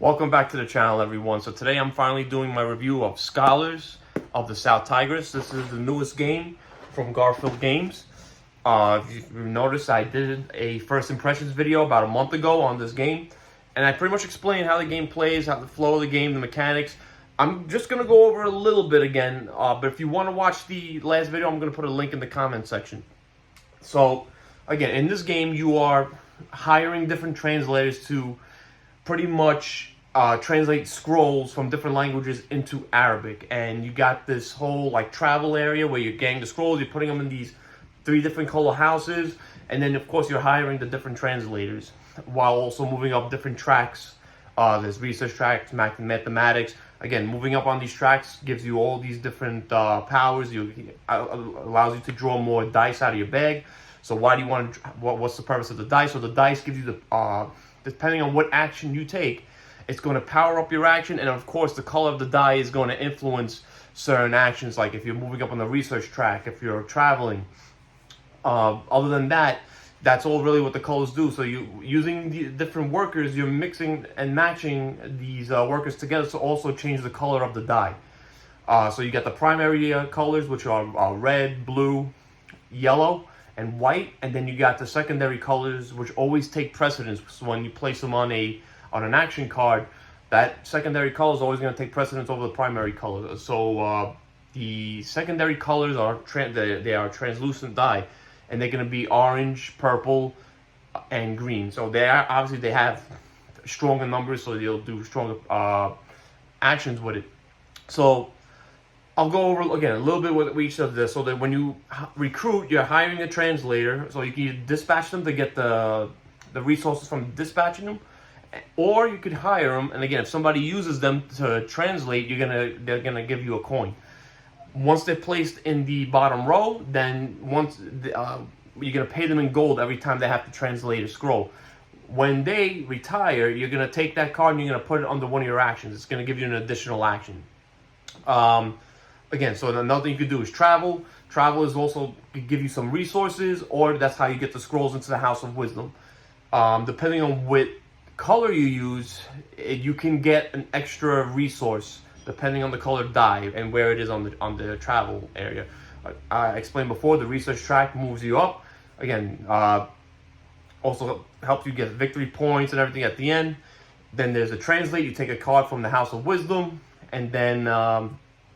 Welcome back to the channel, everyone. So today I'm finally doing my review of Scholars of the South Tigris. This is the newest game from Garphill Games. If you've noticed, I did a first impressions video about a month ago on this game, and I pretty much explained how the game plays, how the flow of the game, the mechanics. I'm just going to go over a little bit again, but if you want to watch the last video, I'm going to put a link in the comment section. So, again, in this game, you are hiring different translators to pretty much translate scrolls from different languages into Arabic. And you got this whole like travel area where you're getting the scrolls, you're putting them in these 3 different color houses, and then of course you're hiring the different translators while also moving up different tracks. There's research tracks, mathematics. Again, moving up on these tracks gives you all these different powers. Allows you to draw more dice out of your bag. So why do you want to? What's the purpose of the dice? So the dice gives you the depending on what action you take, it's going to power up your action, and of course the color of the die is going to influence certain actions, like if you're moving up on the research track, if you're traveling. Other than that, that's all really what the colors do. So you using the different workers, you're mixing and matching these workers together to also change the color of the die. So you got the primary colors, which are red, blue, yellow, and white, and then you got the secondary colors, which always take precedence. So when you place them on an action card, that secondary color is always going to take precedence over the primary color. So the secondary colors are they are translucent die, and they're going to be orange, purple, and green. So they are obviously they have stronger numbers, so you'll do stronger actions with it. So I'll go over again a little bit with each of this, so that when you recruit, you're hiring a translator, so you can dispatch them to get the resources from dispatching them, or you could hire them. And again, if somebody uses them to translate, they're gonna give you a coin. Once they're placed in the bottom row, then you're gonna pay them in gold every time they have to translate a scroll. When they retire, you're gonna take that card and you're gonna put it under one of your actions. It's gonna give you an additional action. Again, so another thing you could do is travel. Travel is also could give you some resources, or that's how you get the scrolls into the House of Wisdom. Depending on what color you use, you can get an extra resource depending on the color die and where it is on the travel area. I explained before, the research track moves you up. Again, also helps you get victory points and everything at the end. Then there's a translate. You take a card from the House of Wisdom, and then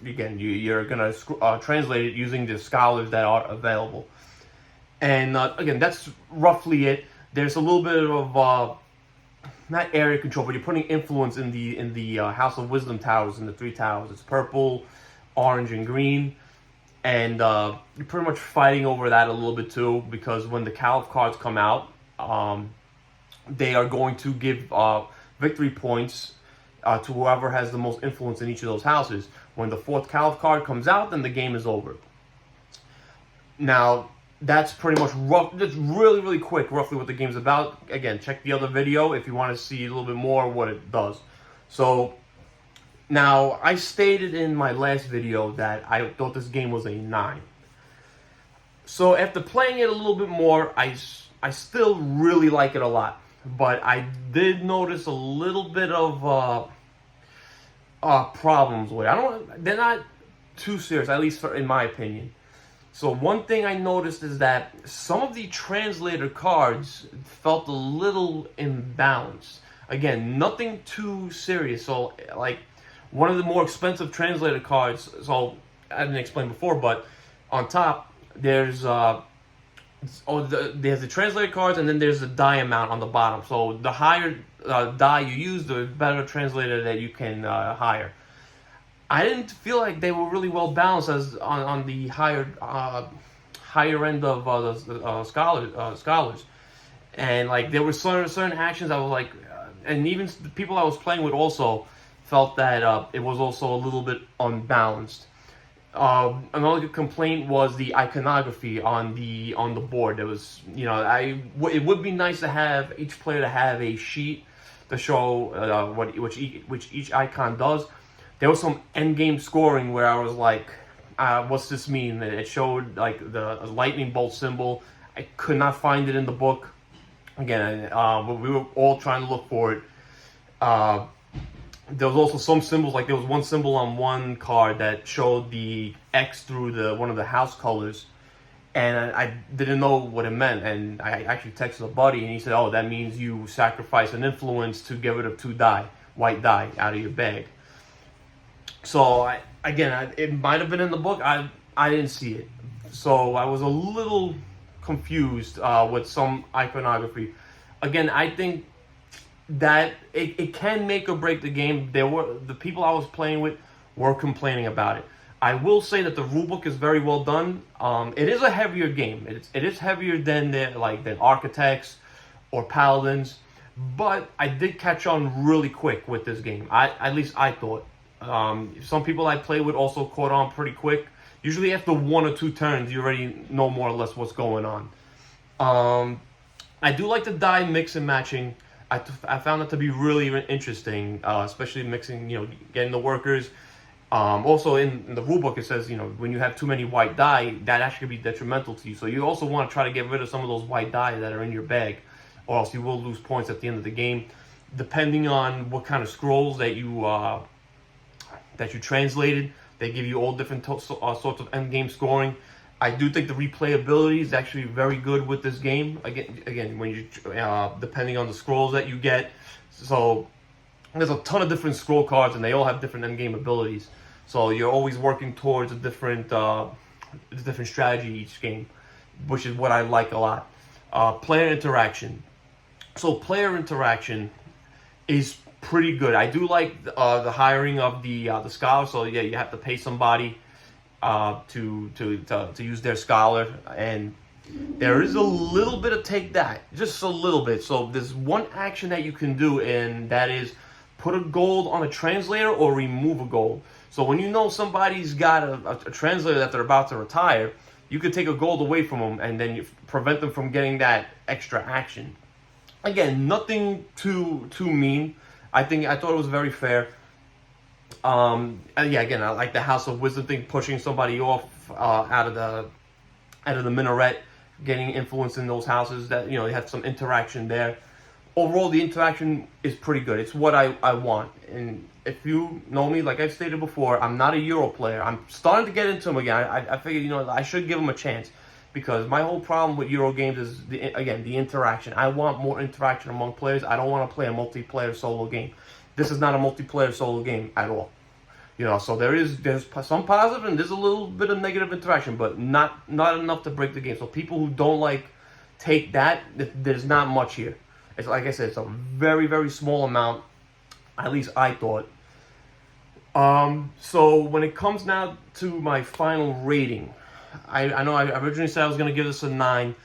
again, you're gonna translate it using the scholars that are available. And again, that's roughly it. There's a little bit of not area control, but you're putting influence in the House of Wisdom towers, in the 3 towers. It's purple, orange, and green, and you're pretty much fighting over that a little bit too, because when the Caliph cards come out, they are going to give victory points to whoever has the most influence in each of those houses. When the 4th Caliph card comes out, then the game is over. Now, that's pretty much rough. That's really quick, roughly what the game's about. Again, check the other video if you want to see a little bit more what it does. So, now, I stated in my last video that I thought this game was a 9. So, after playing it a little bit more, I still really like it a lot. But I did notice a little bit of problems with it. They're not too serious, at least in my opinion. So one thing I noticed is that some of the translator cards felt a little imbalanced. Again, nothing too serious. So like one of the more expensive translator cards, so I didn't explain before, but on top there's there's the translator cards, and then there's the die amount on the bottom. So the higher die you use, the better translator that you can hire. I didn't feel like they were really well balanced as on the higher end of the scholars, and like there were certain actions I was like, and even the people I was playing with also felt that it was also a little bit unbalanced. Another complaint was the iconography on the board. There was, it would be nice to have each player to have a sheet to show which each icon does. There was some end game scoring where I was like, what's this mean? It showed like the lightning bolt symbol. I could not find it in the book. Again, but we were all trying to look for it. there was also some symbols, like there was one symbol on one card that showed the X through one of the house colors, and I didn't know what it meant, and I actually texted a buddy, and he said, "Oh, that means you sacrifice an influence to get rid of 2 white die, out of your bag." So it might have been in the book. I didn't see it, so I was a little confused with some iconography. Again, I think that it can make or break the game. The people I was playing with were complaining about it. I will say that the rulebook is very well done. It is a heavier game. It is heavier than Architects or Paladins, but I did catch on really quick with this game. At least I thought. Some people I play with also caught on pretty quick. Usually after 1 or 2 turns, you already know more or less what's going on. I do like the die mix and matching. I found it to be really interesting, especially mixing, getting the workers. Also in the rulebook, it says, when you have too many white die, that actually can be detrimental to you. So you also want to try to get rid of some of those white die that are in your bag, or else you will lose points at the end of the game, depending on what kind of scrolls that you translated. They give you all different sorts of end game scoring. I do think the replayability is actually very good with this game. Again, when you depending on the scrolls that you get, so there's a ton of different scroll cards, and they all have different end game abilities. So you're always working towards a different strategy each game, which is what I like a lot. Player interaction. So player interaction is pretty good. I do like the hiring of the scholar. So yeah, you have to pay somebody to use their scholar, and there is a little bit of take that, just a little bit. So there's one action that you can do, and that is put a gold on a translator or remove a gold. So when you know somebody's got a translator that they're about to retire, you could take a gold away from them, and then you prevent them from getting that extra action. Again, nothing too mean. I thought it was very fair. And yeah, again, I like the House of Wisdom thing, pushing somebody off out of the minaret, getting influence in those houses. That they have some interaction there. Overall, the interaction is pretty good. It's what I want. And if you know me, like I've stated before, I'm not a Euro player. I'm starting to get into them again. I figured I should give them a chance, because my whole problem with Euro games is the interaction. I want more interaction among players. I don't want to play a multiplayer solo game. This is not a multiplayer solo game at all. So there's some positive, and there's a little bit of negative interaction, but not enough to break the game. So people who don't take that, there's not much here. It's like I said, it's a very, very small amount, at least I thought. So when it comes now to my final rating, I know I originally said I was going to give this a 9,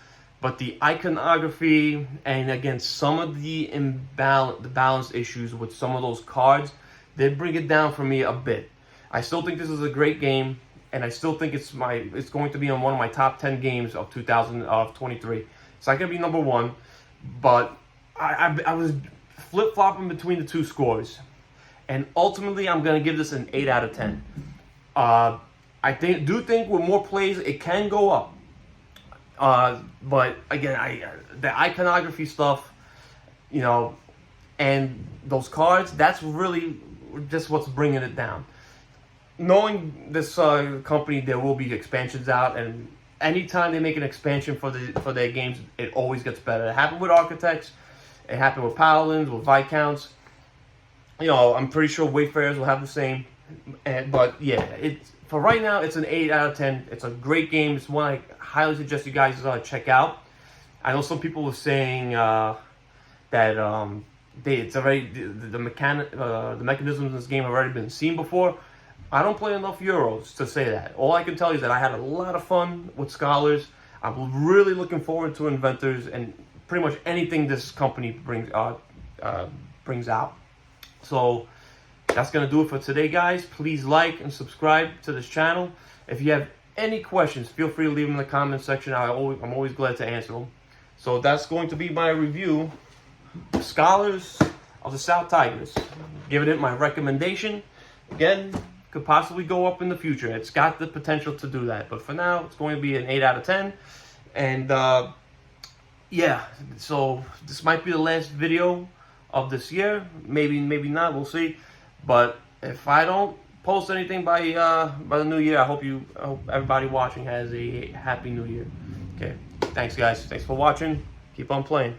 but the iconography and, again, some of the balance issues with some of those cards did bring it down for me a bit. I still think this is a great game, and I still think it's going to be on one of my top 10 games of 2023. It's not going to be number 1, but I was flip-flopping between the 2 scores, and ultimately I'm going to give this an 8 out of 10. I do think with more plays it can go up, but again, the iconography stuff, and those cards, that's really just what's bringing it down. Knowing this company, there will be expansions out, and anytime they make an expansion for their games, it always gets better. It happened with Architects, it happened with Paladins, with Viscounts. I'm pretty sure Wayfarers will have the same. But yeah, for right now, it's an 8 out of 10. It's a great game. It's one I highly suggest you guys check out. I know some people were saying that it's already the mechanisms in this game have already been seen before. I don't play enough Euros to say that. All I can tell you is that I had a lot of fun with Scholars. I'm really looking forward to Inventors and pretty much anything this company brings out. So that's going to do it for today, guys. Please like and subscribe to this channel. If you have any questions, feel free to leave them in the comment section. I'm always glad to answer them. So that's going to be my review of Scholars of the South Tigris. Giving it my recommendation. Again, could possibly go up in the future. It's got the potential to do that. But for now, it's going to be an 8 out of 10. And yeah, so this might be the last video of this year. Maybe not. We'll see. But if I don't post anything by the new year, I hope everybody watching has a happy new year. Okay, thanks guys. Thanks for watching. Keep on playing.